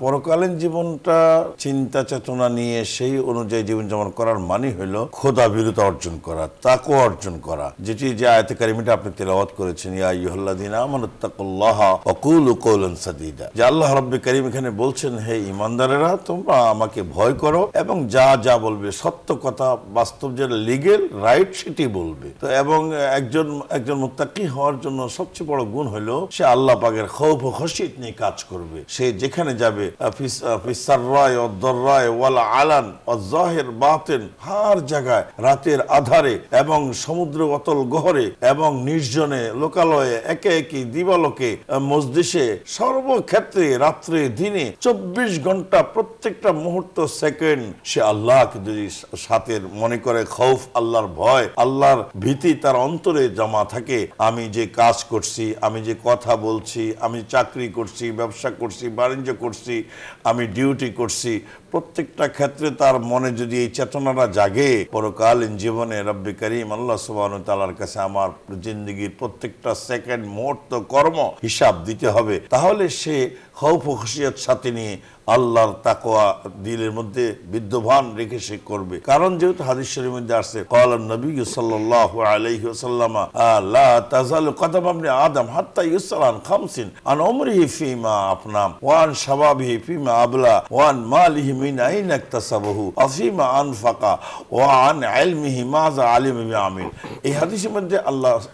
পরকালীন জীবনটা চিন্তা চেতনা নিয়ে সেই অনুযায়ী জীবনযাপন করার মানে হলো খোদা ভীরুতা অর্জন করা, তাকওয়া অর্জন করা, যেটি যে আয়াতে কারিমাটা আপনি তেলাওয়াত করেছেন, ইয়া আইয়ুহাল্লাযীনা আমানুত্তাকুল্লাহা ওয়া কুলু কওলান সাদীদা। যে আল্লাহ রাব্বুল কারীম এখানে বলছেন, হে ঈমানদারেরা, তোমরা আমাকে ভয় করো এবং যা যা বলবে সত্য কথা, বাস্তব যেটা লিগ্যাল রাইট সেটি বলবে। তো এবং একজন মুত্তাকি হওয়ার জন্য সবচেয়ে বড় গুণ হলো সে আল্লাহ পাকের খৌফ ও খশিয়ত নিয়ে কাজ করবে। সে যেখানে যাবে হার জায়গায়, রাতের আধারে এবং সমুদ্র অতল গহরে এবং নির্জনে, লোকালয়ে, একে একে, দিবালোকে, মজলিসে, সর্বক্ষেত্রে, রাত্রে দিনে 24 ঘন্টা প্রত্যেকটা মুহূর্ত সেকেন্ড সে আল্লাহকে যদি সাথে মনে করে, খৌফ, আল্লাহর ভয়, আল্লাহর ভীতি তার অন্তরে জমা থাকে, আমি যে কাজ করছি, আমি যে কথা বলছি, আমি চাকরি করছি, ব্যবসা করছি, বাণিজ্য করছি, আমি ডিউটি করছি, প্রত্যেকটা ক্ষেত্রে তার মনে যদি এই চেতনাটা জাগে, পরকালীন জীবনে রব্বে কারীম আল্লাহ সুবহানাহু ওয়া তাআলার কাছে আমার জিন্দেগির প্রত্যেকটা সেকেন্ড মুহূর্ত কর্ম হিসাব দিতে হবে, তাহলে সে খৌফ ও খশিয়ত সাথে নিয়ে আল্লাহর তাকওয়া দিলের মধ্যে বিদ্যমান রেখে সে করবে। কারণ যেহেতু হাদিস শরীফের মধ্যে আসছে, ক্বালা নবী সাল্লাল্লাহু আলাইহি ওয়াসাল্লাম লা তাযালু কদম ইবনে আদম হাত্তা ইউসআল আন খামসিন, আন উমরিহি ফীমা আফনা ওয়া আন শাবাবিহি ফীমা আবলা ওয়া আন মালিহি মিন আইনা ইকতাসাবাহু ওয়া ফীমা আনফাকা ওয়া আন ইলমিহি মাযা আলিমা বিআমিল। এই হাদিসের মধ্যে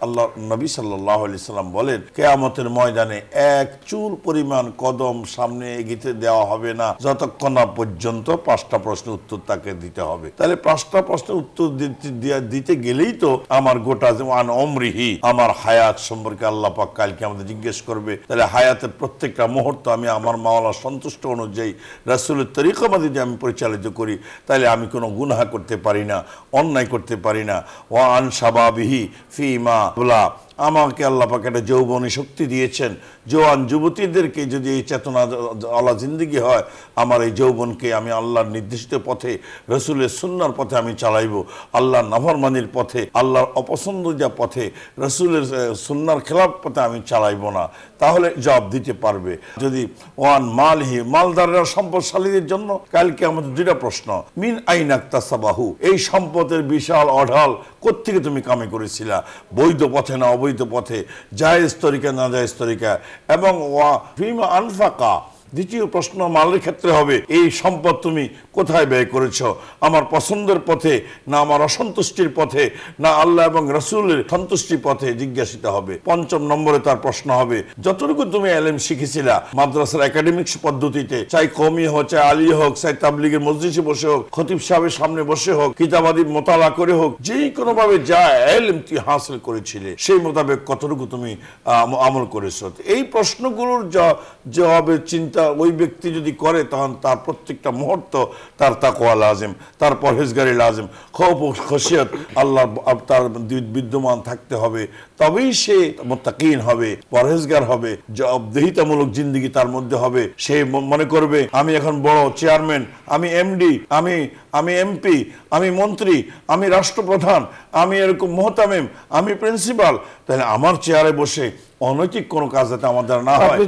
আল্লাহ নবী সাল্লাল্লাহু আলাইহি সাল্লাম বলেন, কিয়ামতের ময়দানে এক চুল পরিমাণ কদম সামনে এগিয়ে দেওয়া হবে না যতক্ষণ না পর্যন্ত 5টা প্রশ্নের উত্তর তাকে দিতে হবে। তাহলে 5টা প্রশ্নের উত্তর দিতে গেলেই তো আমার গোটা যেমন অমরিহি, আমার হায়াত সম্পর্কে আল্লাহ পাক কালকে আমাদের জিজ্ঞেস করবে। তাহলে হায়াতের প্রত্যেকটা মুহূর্ত আমি আমার মাওলার সন্তুষ্ট অনুযায়ী রাসূলের তরিকা মাফিক আমি পরিচালিত করি, তাহলে আমি কোনো গুনাহ করতে পারি না, অন্যায় করতে পারি না। ওয়া আন শাবাবিহি ফীমা বুলা, আমাকে আল্লাহ পাক একটা যৌবনী শক্তি দিয়েছেন, জওয়ান যুবতীদেরকে যদি এই চেতনা আল্লাহ জিন্দেগি হয়, আমার এই যৌবনকে আমি আল্লাহর নির্দেশিত পথে, রসুলের সুন্নাহর পথে আমি চালাইবো, আল্লাহর নাফরমানির পথে, আল্লাহর অপছন্দনীয় পথে, রসুলের সুন্নাহর খেলাফ পথে আমি চালাইবো না, তাহলে জবাব দিতে পারবে। যদি ওয়ান মালহি, মালদাররা সম্পদশালীদের জন্য কালকে আমাদের 2টা প্রশ্ন, মিন আইনা ইকতাসাবাহু, এই সম্পদের বিশাল অঢাল কোত্থেকে তুমি কামাই করেছিলা, বৈধ পথে না অবৈধ পথে, জায়েজ তরিকা না জায়েজ তরিকা, এবং ওয়া ফীমা আনফাকা, দ্বিতীয় প্রশ্ন মালের ক্ষেত্রে হবে, এই সম্পদ তুমি কোথায় ব্যয় করেছ, আমার পছন্দের পথে না আমার অসন্তুষ্টির পথে, না আল্লাহ এবং রাসূলের সন্তুষ্টির পথে জিজ্ঞাসিত হবে। 5ম নম্বরে তার প্রশ্ন হবে, যতটুকু তুমি ইলম শিখেছিলা মাদ্রাসার একাডেমিক্স পদ্ধতিতে, চাই কওমি হোক, চাই আলী হোক, চাই তাবলীগের মজলিসে বসে হোক, খতিব সাহেবের সামনে বসে হোক, কিতাবাদি মোতালা করে হোক, যেই কোনো ভাবে যা ইলম তুই হাসিল করেছিলে সেই মোতাবেক কতটুকু তুমি আমল করেছো। এই প্রশ্নগুলোর জবাবের চিন্তা ওই ব্যক্তি যদি করে, তখন তার প্রত্যেকটা মুহূর্ত তার তাকওয়া লাজিম, তার পরহেজগারি লাজিম, খৌফ ও খশিয়ত আল্লাহ তার বিদ্যমান থাকতে হবে, তবেই সে মুত্তাকিন হবে, পরহেজগার হবে, জবাবদিহিতামূলক জিন্দেগি তার মধ্যে হবে। সে মনে করবে, আমি এখন বড় চেয়ারম্যান, আমি এমডি, আমি এমপি, আমি মন্ত্রী, আমি রাষ্ট্রপ্রধান, আমি এরকম মোহতামিম, আমি প্রিন্সিপাল, তাহলে আমার চেয়ারে বসে অনৈতিক কোনো কাজ যাতে আমার দ্বারা না হয়।